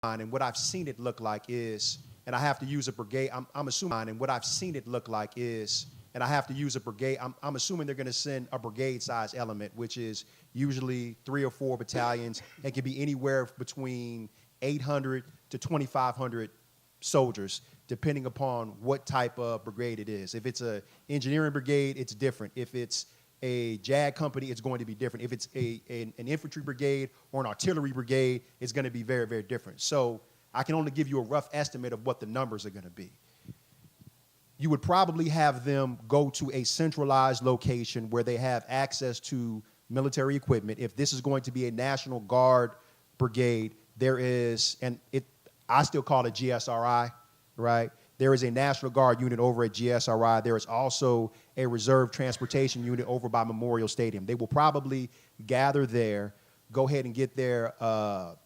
and what I've seen it look like is, and I have to use a brigade, I'm assuming, and what I've seen it look like is, and I have to use a brigade, I'm assuming they're gonna send a brigade-size element, which is usually 3 or 4 battalions, and can be anywhere between 800 to 2,500 soldiers, depending upon what type of brigade it is. If it's an engineering brigade, it's different. If it's a JAG company, it's going to be different. If it's an infantry brigade or an artillery brigade, it's going to be very, very different. So I can only give you a rough estimate of what the numbers are going to be. You would probably have them go to a centralized location where they have access to military equipment. If this is going to be a National Guard brigade, there is, and I still call it GSRI, right? There is a National Guard unit over at GSRI. There is also a reserve transportation unit over by Memorial Stadium. They will probably gather there, go ahead and get their op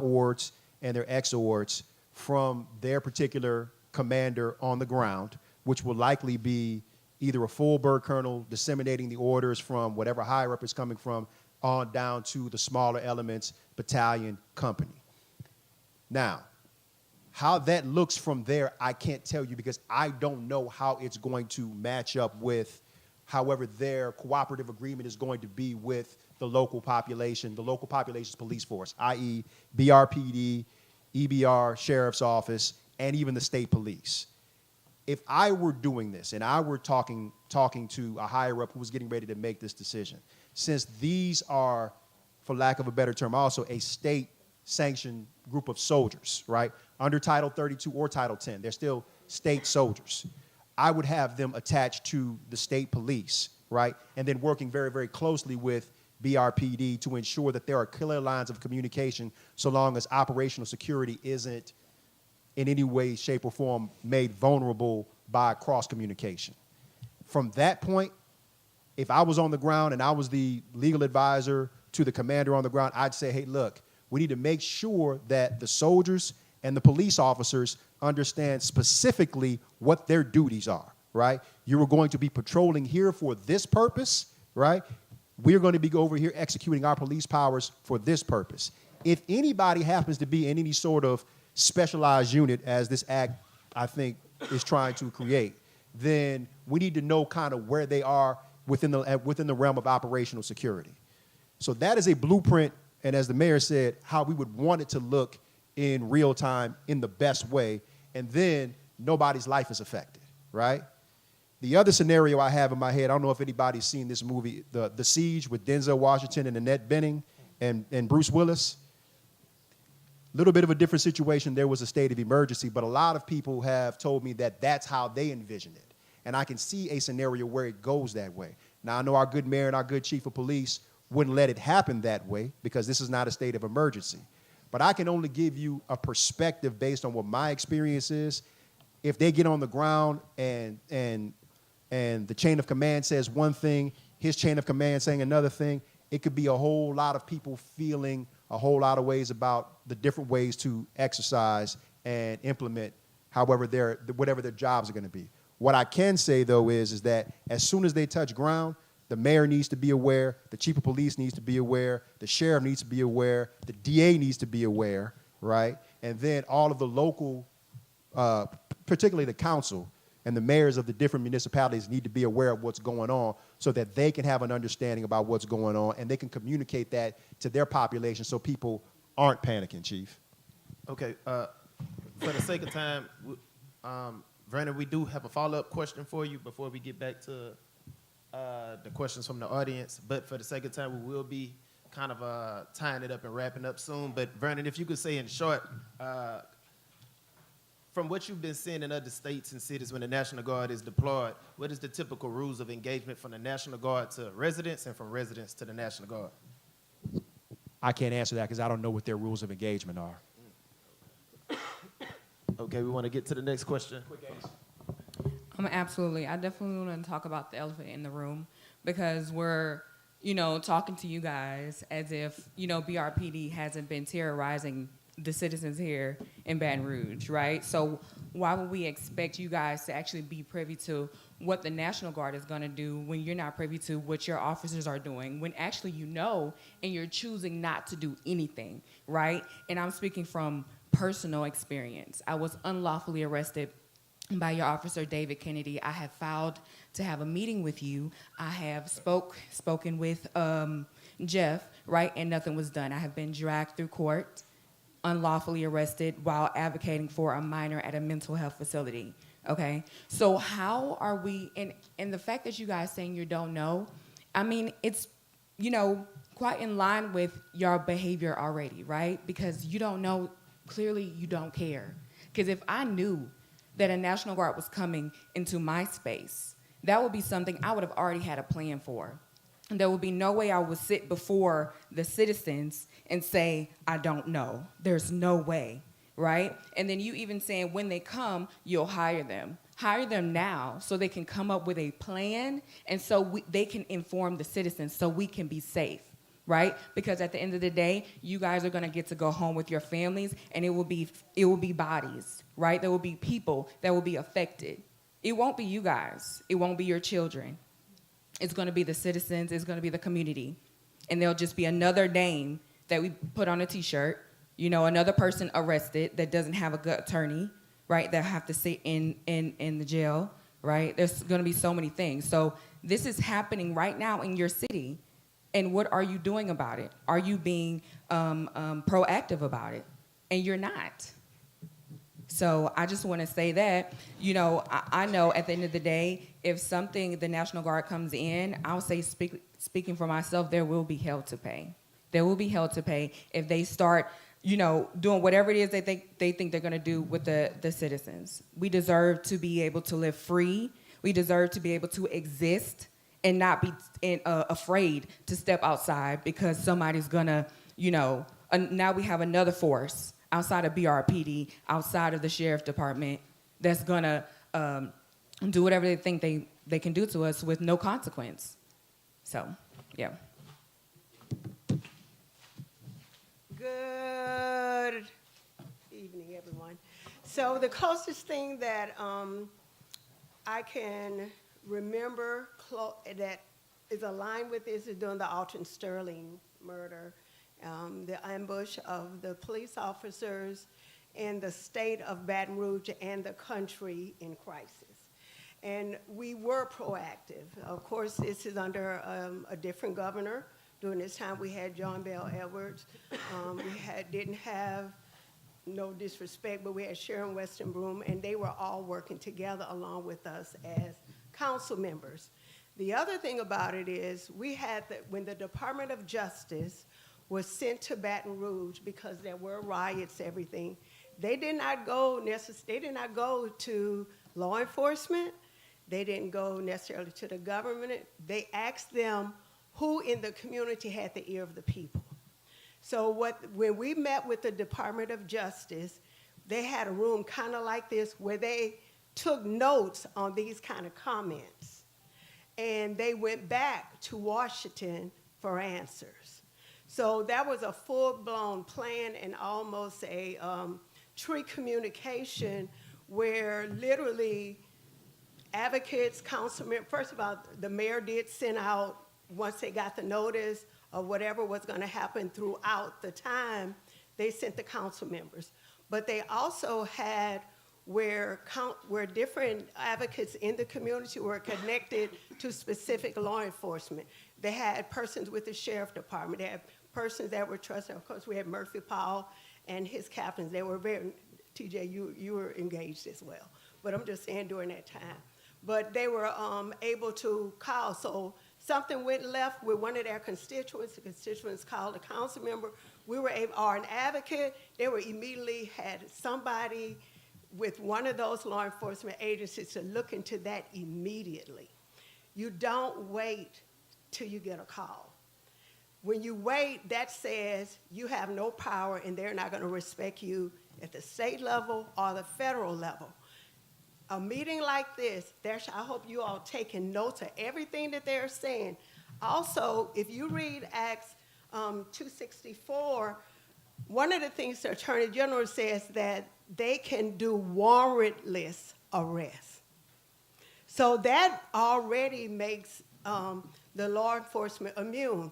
ords and their ex ords from their particular commander on the ground, which will likely be either a full bird colonel disseminating the orders from whatever higher up it's coming from on down to the smaller elements, battalion, company. Now, how that looks from there, I can't tell you because I don't know how it's going to match up with however their cooperative agreement is going to be with the local population, the local population's police force, i.e. BRPD, EBR, Sheriff's Office, and even the state police. If I were doing this and I were talking to a higher up who was getting ready to make this decision, since these are, for lack of a better term, also a state-sanctioned group of soldiers, right? Under Title 32 or Title 10, they're still state soldiers. I would have them attached to the state police, right? And then working very, very closely with BRPD to ensure that there are clear lines of communication so long as operational security isn't in any way, shape, or form made vulnerable by cross communication. From that point, if I was on the ground and I was the legal advisor to the commander on the ground, I'd say, hey, look, we need to make sure that the soldiers and the police officers understand specifically what their duties are, right? You are going to be patrolling here for this purpose, right? We're going to be over here executing our police powers for this purpose. If anybody happens to be in any sort of specialized unit, as this act, I think, is trying to create, then we need to know kind of where they are within the realm of operational security. So that is a blueprint, and as the mayor said, how we would want it to look in real time in the best way, and then nobody's life is affected, right? The other scenario I have in my head, I don't know if anybody's seen this movie, The Siege with Denzel Washington and Annette Bening and Bruce Willis. A little bit of a different situation. There was a state of emergency, but a lot of people have told me that that's how they envision it. And I can see a scenario where it goes that way. Now, I know our good mayor and our good chief of police wouldn't let it happen that way because this is not a state of emergency. But I can only give you a perspective based on what my experience is. If they get on the ground and the chain of command says one thing, his chain of command saying another thing, it could be a whole lot of people feeling a whole lot of ways about the different ways to exercise and implement whatever their jobs are going to be. What I can say, though, is that as soon as they touch ground, the mayor needs to be aware, the chief of police needs to be aware, the sheriff needs to be aware, the DA needs to be aware, right? And then all of the local, particularly the council and the mayors of the different municipalities need to be aware of what's going on so that they can have an understanding about what's going on and they can communicate that to their population so people aren't panicking, Chief. Okay, for the sake of time, Vernon, we do have a follow-up question for you before we get back to the questions from the audience. But for the sake of time, we will be kind of tying it up and wrapping up soon. But Vernon, if you could say in short, from what you've been seeing in other states and cities when the National Guard is deployed, what is the typical rules of engagement from the National Guard to residents and from residents to the National Guard? I can't answer that because I don't know what their rules of engagement are. Okay, we want to get to the next question. Absolutely. I definitely want to talk about the elephant in the room because we're, talking to you guys as if, BRPD hasn't been terrorizing the citizens here in Baton Rouge, right? So why would we expect you guys to actually be privy to what the National Guard is going to do when you're not privy to what your officers are doing, when actually you know and you're choosing not to do anything, right? And I'm speaking from personal experience. I was unlawfully arrested by your officer, David Kennedy. I have filed to have a meeting with you. I have spoken with Jeff, right, and nothing was done. I have been dragged through court, unlawfully arrested while advocating for a minor at a mental health facility, okay? So how are we, and the fact that you guys saying you don't know, I mean, it's, you know, quite in line with your behavior already, right? Because you don't know, clearly you don't care. Because if I knew that a National Guard was coming into my space, that would be something I would have already had a plan for. And there would be no way I would sit before the citizens and say, I don't know. There's no way, right? And then you even saying when they come, you'll hire them. Hire them now so they can come up with a plan and so they can inform the citizens so we can be safe, right? Because at the end of the day, you guys are gonna get to go home with your families and it will be bodies, right? There will be people that will be affected. It won't be you guys. It won't be your children. It's going to be the citizens. It's going to be the community. And there'll just be another name that we put on a T-shirt, you know, another person arrested that doesn't have a good attorney, right, that have to sit in the jail, right? There's going to be so many things. So this is happening right now in your city. And what are you doing about it? Are you being proactive about it? And you're not. So I just want to say that, you know, I know at the end of the day, if the National Guard comes in, I'll say, speaking for myself, there will be hell to pay. There will be hell to pay if they start, you know, doing whatever it is they think they're going to do with the citizens. We deserve to be able to live free. We deserve to be able to exist and not be afraid to step outside because somebody's going to, you know, now we have another force outside of BRPD, outside of the Sheriff Department, that's gonna do whatever they think they can do to us with no consequence. So, yeah. Good evening, everyone. So the closest thing that I can remember that is aligned with this is during the Alton Sterling murder. The ambush of the police officers in the state of Baton Rouge and the country in crisis. And we were proactive. Of course, this is under a different governor. During this time, we had John Bell Edwards. Didn't have, no disrespect, but we had Sharon Weston Broom, and they were all working together along with us as council members. The other thing about it is when the Department of Justice was sent to Baton Rouge because there were riots, everything. They did not go to law enforcement. They didn't go necessarily to the government. They asked them who in the community had the ear of the people. So when we met with the Department of Justice, they had a room kind of like this where they took notes on these kind of comments. And they went back to Washington for answers. So that was a full-blown plan and almost a tree communication where literally advocates, councilmen, first of all, the mayor did send out, once they got the notice of whatever was going to happen throughout the time, they sent the council members. But they also had where different advocates in the community were connected to specific law enforcement. They had persons with the Sheriff Department. They had persons that were trusted. Of course, we had Murphy Powell and his captains. They were very, TJ, you were engaged as well. But I'm just saying during that time. But they were able to call. So something went left with one of their constituents. The constituents called a council member. We were able, or an advocate. They were immediately had somebody with one of those law enforcement agencies to look into that immediately. You don't wait till you get a call. When you wait, that says you have no power and they're not going to respect you at the state level or the federal level. A meeting like this, I hope you all taking notes of everything that they're saying. Also, if you read Acts 264, one of the things the Attorney General says that they can do warrantless arrest. So that already makes the law enforcement immune.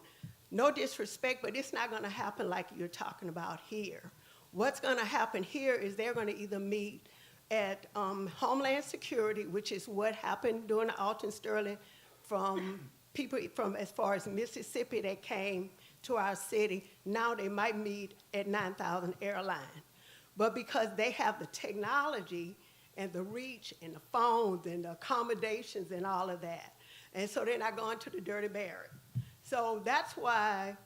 No disrespect, but it's not going to happen like you're talking about here. What's going to happen here is they're going to either meet at Homeland Security, which is what happened during the Alton Sterling, from people from as far as Mississippi that came to our city. Now they might meet at 9,000 Airline. But because they have the technology and the reach and the phones and the accommodations and all of that, and so they're not going to the dirty barrack. So that's why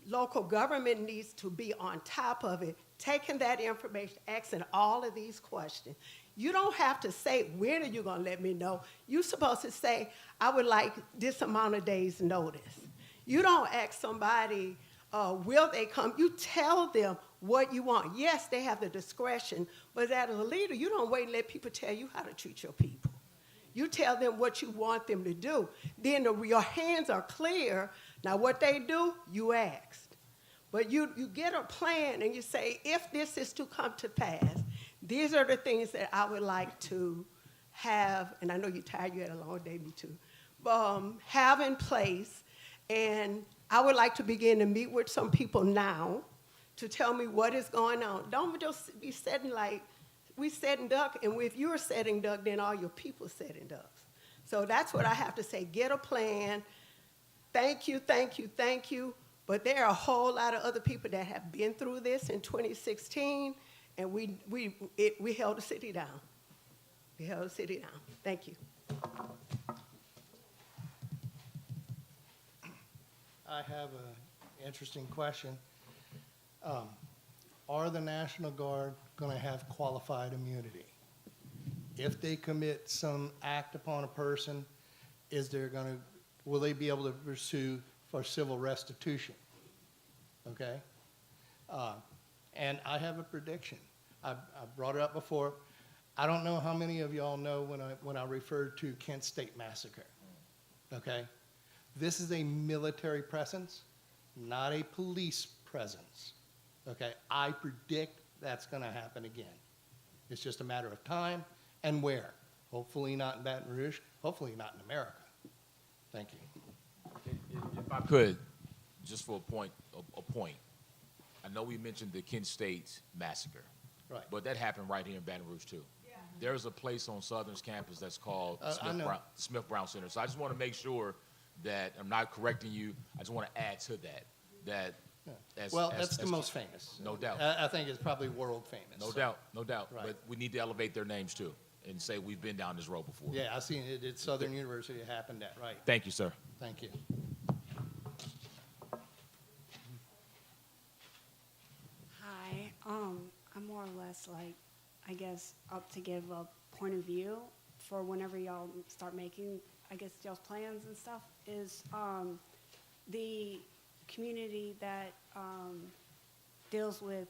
local government needs to be on top of it, taking that information, asking all of these questions. You don't have to say, when are you going to let me know? You're supposed to say, I would like this amount of days' notice. You don't ask somebody, will they come? You tell them what you want. Yes, they have the discretion, but as a leader, you don't wait and let people tell you how to treat your people. You tell them what you want them to do. Then your hands are clear. Now what they do, you asked. But you get a plan and you say, if this is to come to pass, these are the things that I would like to have, and I know you're tired, you had a long day, me too, have in place. And I would like to begin to meet with some people now to tell me what is going on. Don't just be setting like, we setting duck, and if you're setting duck, then all your people setting ducks. So that's what I have to say. Get a plan. Thank you, thank you, thank you. But there are a whole lot of other people that have been through this in 2016, and we held the city down. We held the city down. Thank you. I have an interesting question. Are the National Guard going to have qualified immunity? If they commit some act upon a person, will they be able to pursue for civil restitution? Okay? And I have a prediction. I brought it up before. I don't know how many of y'all know when I referred to Kent State Massacre. Okay? This is a military presence, not a police presence. Okay? I predict that's going to happen again. It's just a matter of time and where. Hopefully not in Baton Rouge. Hopefully not in America. Thank you. If I could, just for a point. I know we mentioned the Kent State Massacre. Right. But that happened right here in Baton Rouge, too. Yeah. There's a place on Southern's campus that's called Smith Brown Center. So I just want to make sure that I'm not correcting you. I just want to add to that. That's the most famous. No doubt. I think it's probably world famous. No doubt. Right. But we need to elevate their names, too, and say we've been down this road before. Yeah, I've seen it at Southern University. It happened at, right. Thank you, sir. Thank you. Hi, I'm more or less like, I guess, up to give a point of view for whenever y'all start making, I guess, y'all's plans and stuff, is the community that deals with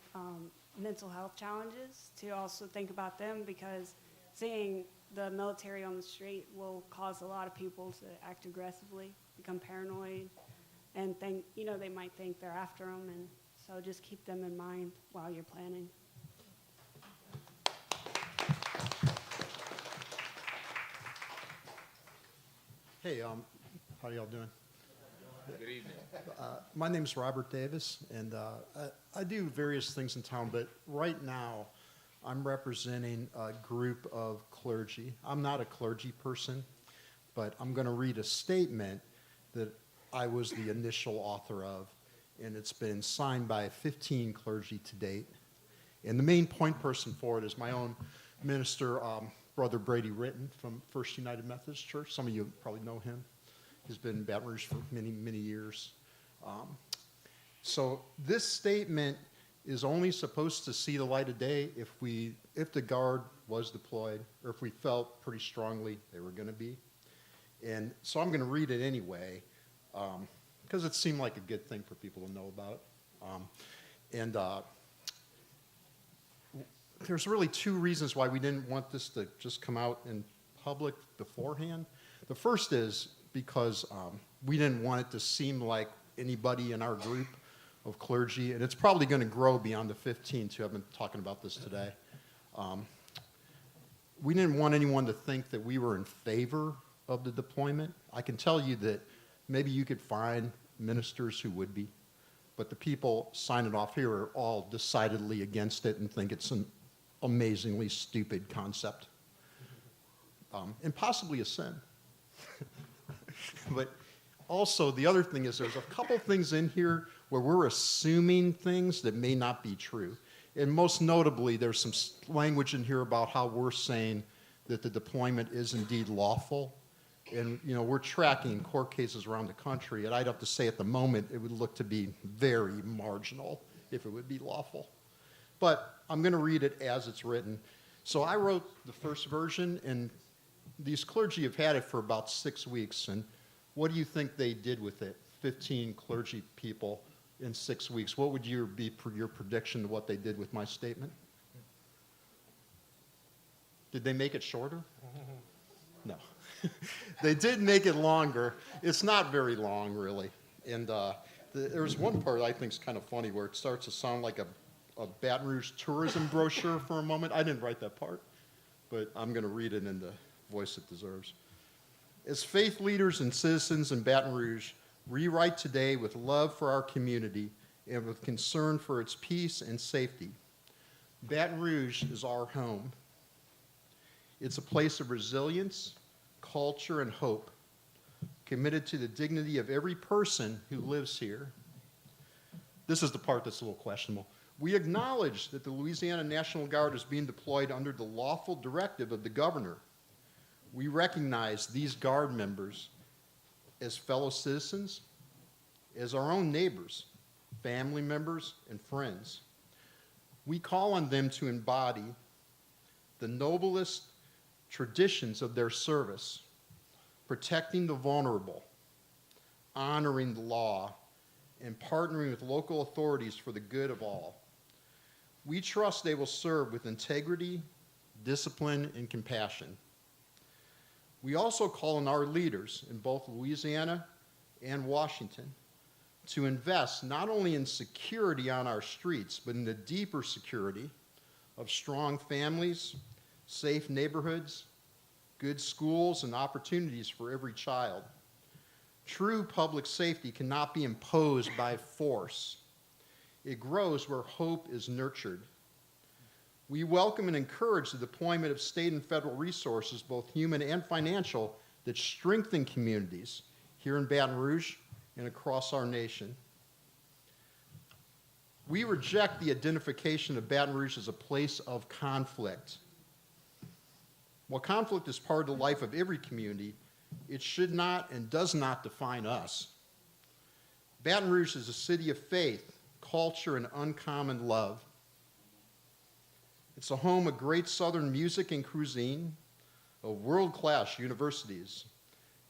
mental health challenges, to also think about them, because seeing the military on the street will cause a lot of people to act aggressively, become paranoid, and think, they might think they're after them, and so just keep them in mind while you're planning. Hey, how y'all doing? Good evening. My name's Robert Davis, and I do various things in town, but right now I'm representing a group of clergy. I'm not a clergy person, but I'm going to read a statement that I was the initial author of, and it's been signed by 15 clergy to date. And the main point person for it is my own minister, Brother Brady Ritten from First United Methodist Church. Some of you probably know him. He's been in Baton Rouge for many, many years. So this statement is only supposed to see the light of day if the Guard was deployed, or if we felt pretty strongly they were going to be. And so I'm going to read it anyway, because it seemed like a good thing for people to know about. There's really two reasons why we didn't want this to just come out in public beforehand. The first is because we didn't want it to seem like anybody in our group of clergy, and it's probably going to grow beyond the 15 who have been talking about this today. we didn't want anyone to think that we were in favor of the deployment. I can tell you that maybe you could find ministers who would be, but the people signing off here are all decidedly against it and think it's an amazingly stupid concept, and possibly a sin. But also, the other thing is there's a couple things in here where we're assuming things that may not be true. And most notably, there's some language in here about how we're saying that the deployment is indeed lawful. And, you know, we're tracking court cases around the country, and I'd have to say at the moment it would look to be very marginal if it would be lawful. But I'm going to read it as it's written. So I wrote the first version, and these clergy have had it for about 6 weeks. And what do you think they did with it? 15 clergy people in 6 weeks. What would be your prediction of what they did with my statement? Did they make it shorter? No. They did make it longer. It's not very long, really. And there's one part I think is kind of funny where it starts to sound like a Baton Rouge tourism brochure for a moment. I didn't write that part, but I'm going to read it in the voice it deserves. As faith leaders and citizens in Baton Rouge, we write today with love for our community and with concern for its peace and safety. Baton Rouge is our home. It's a place of resilience, culture, and hope, committed to the dignity of every person who lives here. This is the part that's a little questionable. We acknowledge that the Louisiana National Guard is being deployed under the lawful directive of the governor. We recognize these Guard members as fellow citizens, as our own neighbors, family members, and friends. We call on them to embody the noblest traditions of their service, protecting the vulnerable, honoring the law, and partnering with local authorities for the good of all. We trust they will serve with integrity, discipline, and compassion. We also call on our leaders in both Louisiana and Washington to invest not only in security on our streets, but in the deeper security of strong families, safe neighborhoods, good schools, and opportunities for every child. True public safety cannot be imposed by force. It grows where hope is nurtured. We welcome and encourage the deployment of state and federal resources, both human and financial, that strengthen communities here in Baton Rouge and across our nation. We reject the identification of Baton Rouge as a place of conflict. While conflict is part of the life of every community, it should not and does not define us. Baton Rouge is a city of faith, culture, and uncommon love. It's a home of great Southern music and cuisine, of world-class universities,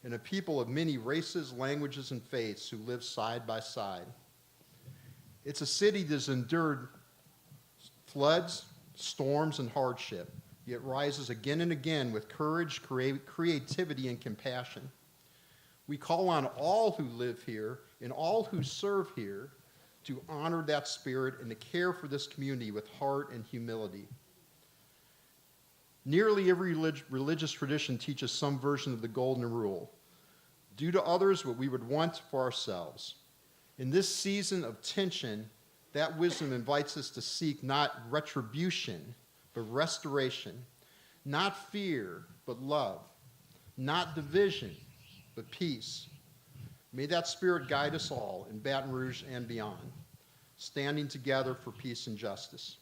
and a people of many races, languages, and faiths who live side by side. It's a city that's endured floods, storms, and hardship, yet rises again and again with courage, creativity, and compassion. We call on all who live here and all who serve here to honor that spirit and to care for this community with heart and humility. Nearly every religious tradition teaches some version of the golden rule. Do to others what we would want for ourselves. In this season of tension, that wisdom invites us to seek not retribution, but restoration, not fear, but love, not division, but peace. May that spirit guide us all in Baton Rouge and beyond, standing together for peace and justice.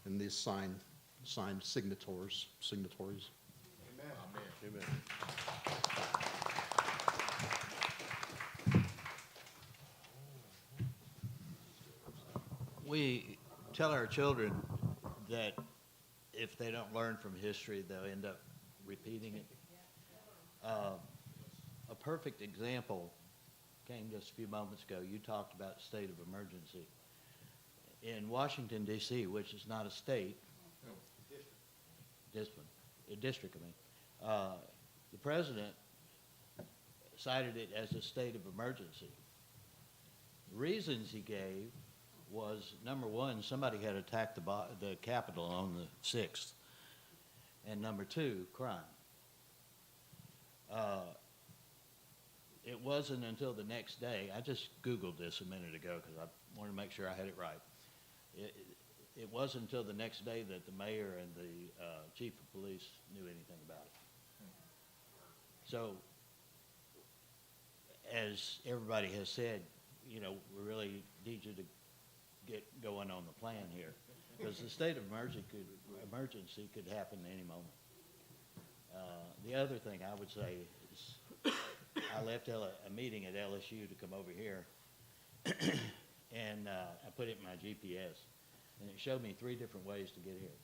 And these signed signatories. Amen. Amen. We tell our children that if they don't learn from history, they'll end up repeating it. A perfect example came just a few moments ago. You talked about state of emergency. In Washington, D.C., which is not a state, a district, the president cited it as a state of emergency. The reasons he gave was, number one, somebody had attacked the Capitol on the 6th. and number two, crime. It wasn't until the next day, I just Googled this a minute ago because I wanted to make sure I had it right. It wasn't until the next day that the mayor and the chief of police knew anything about it. So, as everybody has said, we really need you to get going on the plan here, because the state of emergency could happen any moment. The other thing I would say is I left a meeting at LSU to come over here, and I put it in my GPS, and it showed me 3 different ways to get here.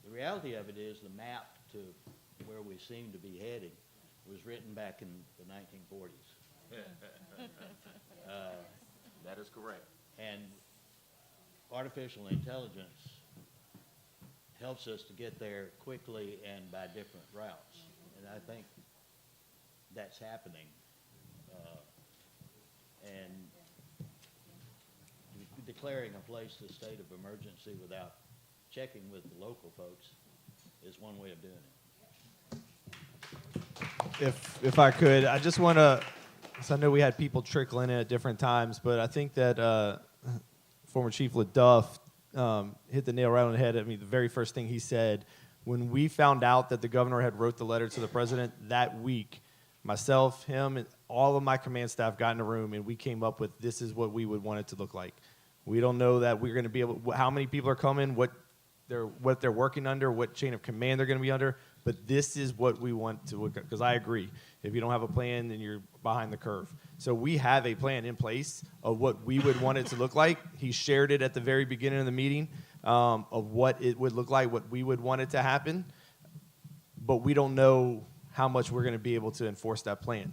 The reality of it is the map to where we seem to be heading was written back in the 1940s. That is correct. And artificial intelligence helps us to get there quickly and by different routes. And I think that's happening. And declaring a place a state of emergency without checking with the local folks is one way of doing it. If I could, I just want to, so I know we had people trickling in at different times, but I think that former Chief LaDuff hit the nail right on the head. I mean, the very first thing he said, when we found out that the governor had wrote the letter to the president that week, myself, him, and all of my command staff got in a room, and we came up with this is what we would want it to look like. We don't know that we're going to be able, how many people are coming, what they're working under, what chain of command they're going to be under, but this is what we want to look at, because I agree. If you don't have a plan, then you're behind the curve. So we have a plan in place of what we would want it to look like. He shared it at the very beginning of the meeting of what it would look like, what we would want it to happen, but we don't know how much we're going to be able to enforce that plan.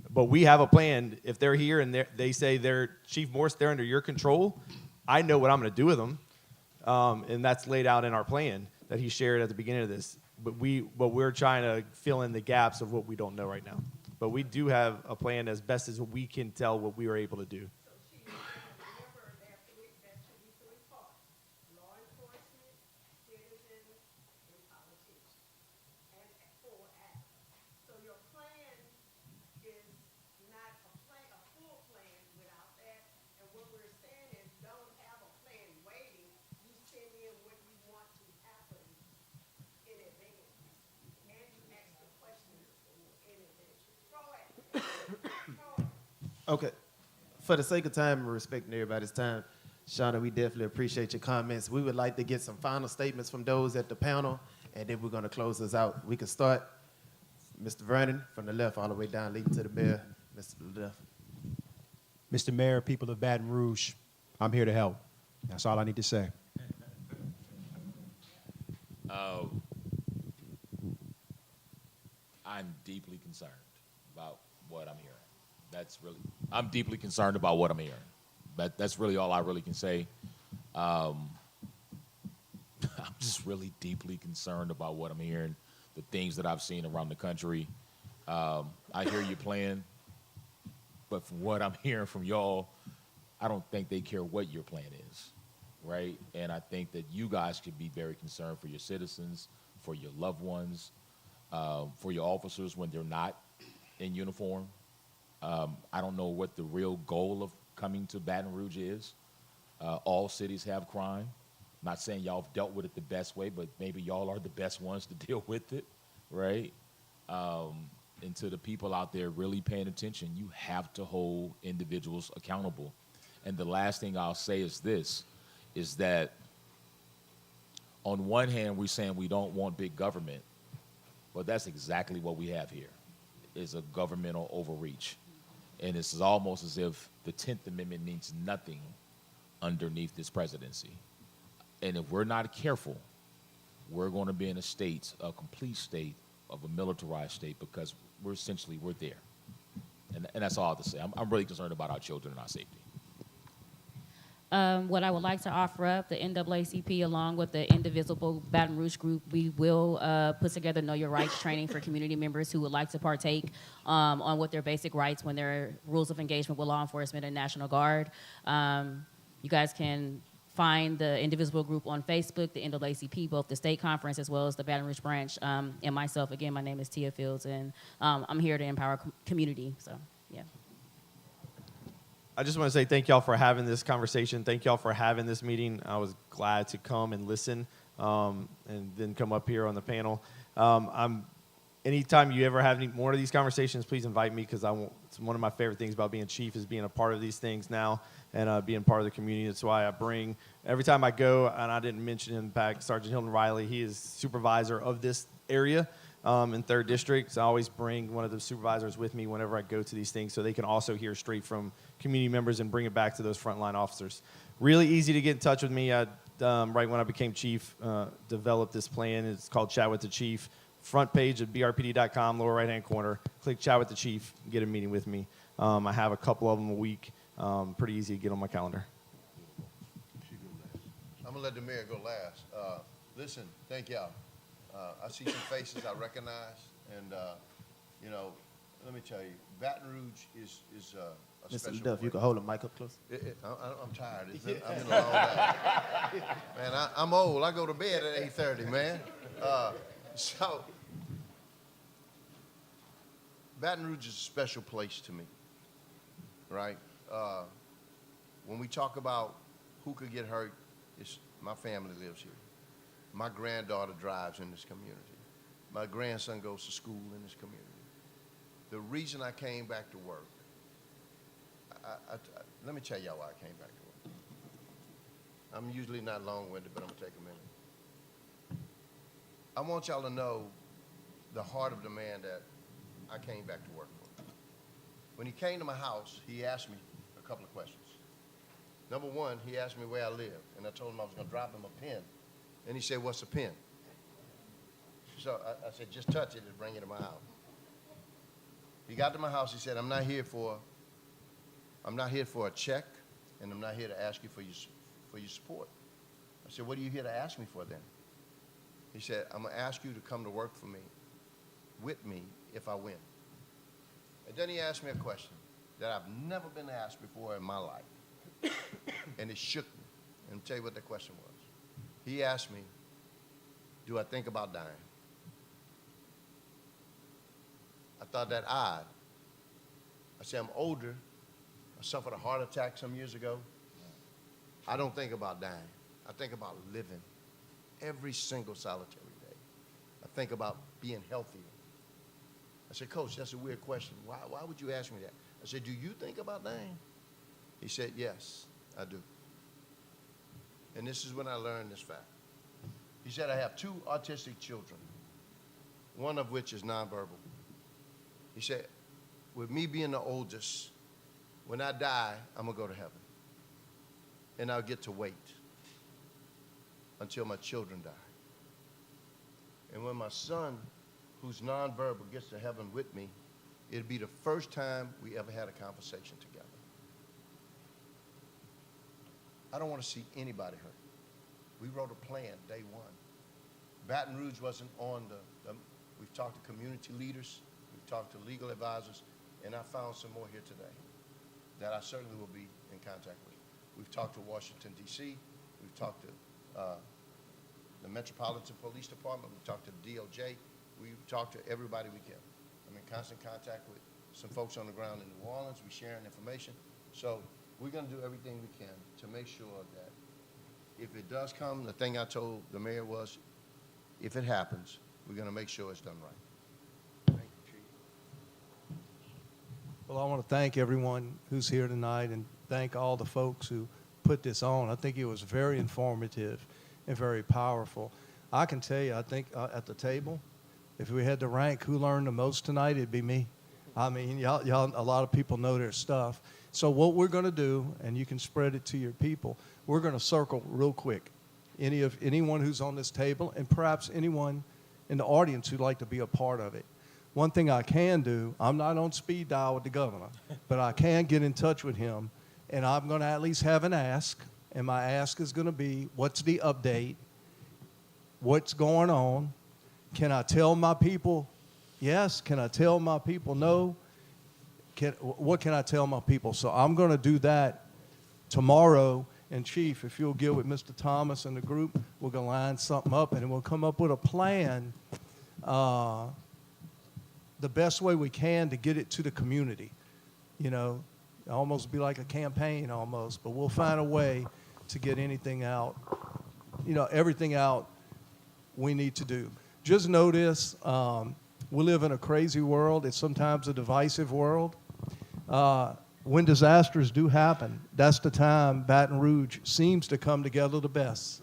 But we have a plan. If they're here and they say they're, Chief Morse, they're under your control, I know what I'm going to do with them. And that's laid out in our plan that he shared at the beginning of this. But we're trying to fill in the gaps of what we don't know right now. But we do have a plan as best as we can tell what we were able to do. Okay. For the sake of time and respecting everybody's time, Shauna, we definitely appreciate your comments. We would like to get some final statements from those at the panel, and then we're going to close this out. We can start, Mr. Vernon, from the left all the way down, leading to the mayor, Mr. LaDuff. Mr. Mayor, people of Baton Rouge, I'm here to help. That's all I need to say. I'm deeply concerned about what I'm hearing. I'm deeply concerned about what I'm hearing. That's really all I really can say. I'm just really deeply concerned about what I'm hearing, the things that I've seen around the country. I hear you playing, but from what I'm hearing from y'all, I don't think they care what your plan is, right? And I think that you guys should be very concerned for your citizens, for your loved ones, for your officers when they're not in uniform. I don't know what the real goal of coming to Baton Rouge is. All cities have crime. Not saying y'all have dealt with it the best way, but maybe y'all are the best ones to deal with it, right? And to the people out there really paying attention, you have to hold individuals accountable. And the last thing I'll say is this, is that on one hand, we're saying we don't want big government, but that's exactly what we have here, is a governmental overreach. And it's almost as if the 10th Amendment means nothing underneath this presidency. And if we're not careful, we're going to be in a complete state of a militarized state, because we're there. And that's all I have to say. I'm really concerned about our children and our safety. What I would like to offer up, the NAACP, along with the Indivisible Baton Rouge group, we will put together Know Your Rights training for community members who would like to partake on what their basic rights when there are rules of engagement with law enforcement and National Guard. You guys can find the Indivisible group on Facebook, the NAACP, both the state conference as well as the Baton Rouge branch, and myself. Again, my name is Tia Fields, and I'm here to empower community. So, yeah. I just want to say thank y'all for having this conversation. Thank y'all for having this meeting. I was glad to come and listen and then come up here on the panel. Anytime you ever have any more of these conversations, please invite me because it's one of my favorite things about being chief is being a part of these things now and being part of the community. That's why I bring, every time I go, and I didn't mention him back, Sergeant Hilton Riley, he is supervisor of this area. In 3rd District, so I always bring one of the supervisors with me whenever I go to these things so they can also hear straight from community members and bring it back to those frontline officers. Really easy to get in touch with me. I, right when I became chief, developed this plan. It's called Chat with the Chief. Front page at brpd.com, lower right-hand corner. Click Chat with the Chief, get a meeting with me. I have a couple of them a week. Pretty easy to get on my calendar. I'm going to let the mayor go last. Listen, thank y'all. I see some faces I recognize, and you know, let me tell you, Baton Rouge is a Mr. special Duff, you place. can hold the mic up close. I'm tired. I've been a long day. Man, I'm old. I go to bed at 8:30, man. So, Baton Rouge is a special place to me, right? When we talk about who could get hurt, it's my family lives here. My granddaughter drives in this community. My grandson goes to school in this community. The reason I came back to work, let me tell y'all why I came back to work. I'm usually not long-winded, but I'm gonna take a minute. I want y'all to know the heart of the man that I came back to work for. When he came to my house, he asked me a couple of questions. Number one, he asked me where I lived, and I told him I was gonna drop him a pin. And he said, what's a pin? So I said, just touch it and bring it to my house. He got to my house, he said, I'm not here for a check, and I'm not here to ask you for your support. I said, what are you here to ask me for then? He said, I'm gonna ask you to come to work for me, with me, if I win. And then he asked me a question that I've never been asked before in my life. And it shook me. And I'll tell you what the question was. He asked me, do I think about dying? I thought that odd. I said, I'm older. I suffered a heart attack some years ago. I don't think about dying. I think about living every single solitary day. I think about being healthier. I said, Coach, that's a weird question. Why would you ask me that? I said, do you think about dying? He said, yes, I do. And this is when I learned this fact. He said, I have 2 autistic children, one of which is nonverbal. He said, with me being the oldest, when I die, I'm going to go to heaven. And I'll get to wait until my children die. And when my son, who's nonverbal, gets to heaven with me, it'll be the first time we ever had a conversation together. I don't want to see anybody hurt. We wrote a plan day one. Baton Rouge wasn't on we've talked to community leaders, we've talked to legal advisors, and I found some more here today that I certainly will be in contact with. We've talked to Washington, D.C., we've talked to the Metropolitan Police Department, we've talked to the DOJ, we've talked to everybody we can. I'm in constant contact with some folks on the ground in New Orleans, we're sharing information. So we're going to do everything we can to make sure that if it does come, the thing I told the mayor was, if it happens, we're going to make sure it's done right. Thank you, Chief. Well, I want to thank everyone who's here tonight and thank all the folks who put this on. I think it was very informative and very powerful. I can tell you, I think at the table, if we had to rank who learned the most tonight, it'd be me. I mean, y'all, a lot of people know their stuff. So what we're going to do, and you can spread it to your people, we're going to circle real quick anyone who's on this table and perhaps anyone in the audience who'd like to be a part of it. One thing I can do, I'm not on speed dial with the governor, but I can get in touch with him, and I'm going to at least have an ask, and my ask is going to be, what's the update? What's going on? Can I tell my people yes? Can I tell my people no? What can I tell my people? So I'm going to do that tomorrow, And Chief, if you'll get with Mr. Thomas and the group, we're going to line something up, and then we'll come up with a plan, the best way we can to get it to the community. You know, almost be like a campaign almost, but we'll find a way to get anything out, you know, everything out we need to do. Just know this, we live in a crazy world. It's sometimes a divisive world. When disasters do happen, that's the time Baton Rouge seems to come together the best.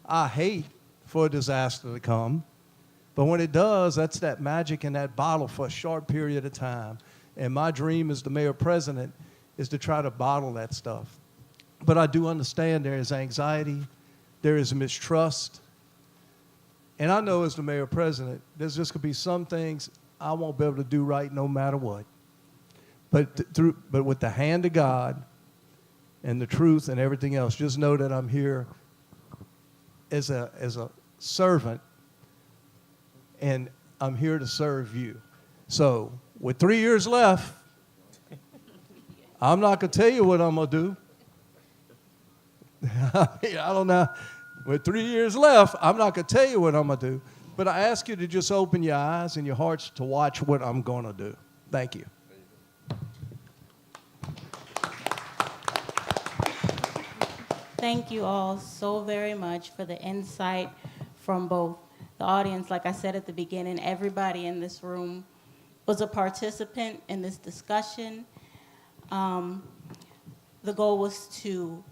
I hate for a disaster to come, but when it does, that's that magic in that bottle for a short period of time. And my dream as the mayor-president is to try to bottle that stuff. But I do understand there is anxiety, there is mistrust, and I know as the mayor-president, there's just going to be some things I won't be able to do right no matter what. But with the hand of God and the truth and everything else, just know that I'm here as a servant, and I'm here to serve you. So with 3 years left, I'm not going to tell you what I'm going to do. I don't know. With 3 years left, I'm not going to tell you what I'm going to do. But I ask you to just open your eyes and your hearts to watch what I'm going to do. Thank you. Thank you all so very much for the insight from both the audience. Like I said at the beginning, everybody in this room was a participant in this discussion. The goal was to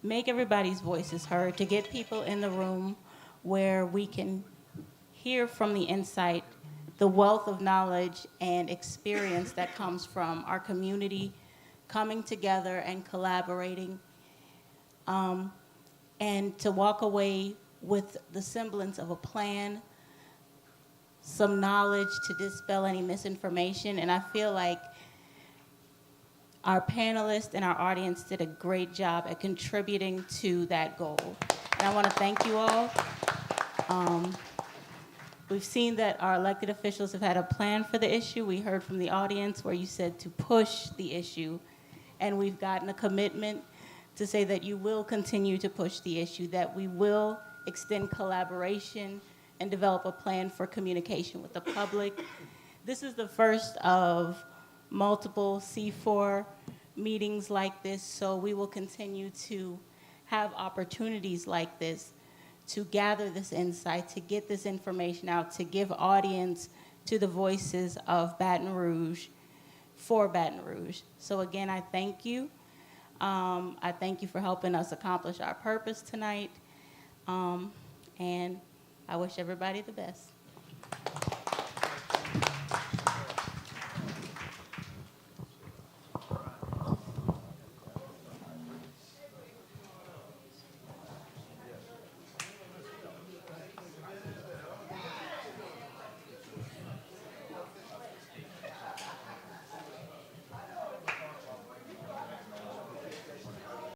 make everybody's voices heard, to get people in the room where we can hear from the insight, the wealth of knowledge and experience that comes from our community coming together and collaborating, and to walk away with the semblance of a plan, some knowledge to dispel any misinformation. And I feel like our panelists and our audience did a great job at contributing to that goal. And I want to thank you all. We've seen that our elected officials have had a plan for the issue. We heard from the audience where you said to push the issue. And we've gotten a commitment to say that you will continue to push the issue, that we will extend collaboration and develop a plan for communication with the public. This is the first of multiple C4 meetings like this, so we will continue to have opportunities like this to gather this insight, to get this information out, to give audience to the voices of Baton Rouge for Baton Rouge. So again, I thank you. I thank you for helping us accomplish our purpose tonight, and I wish everybody the best.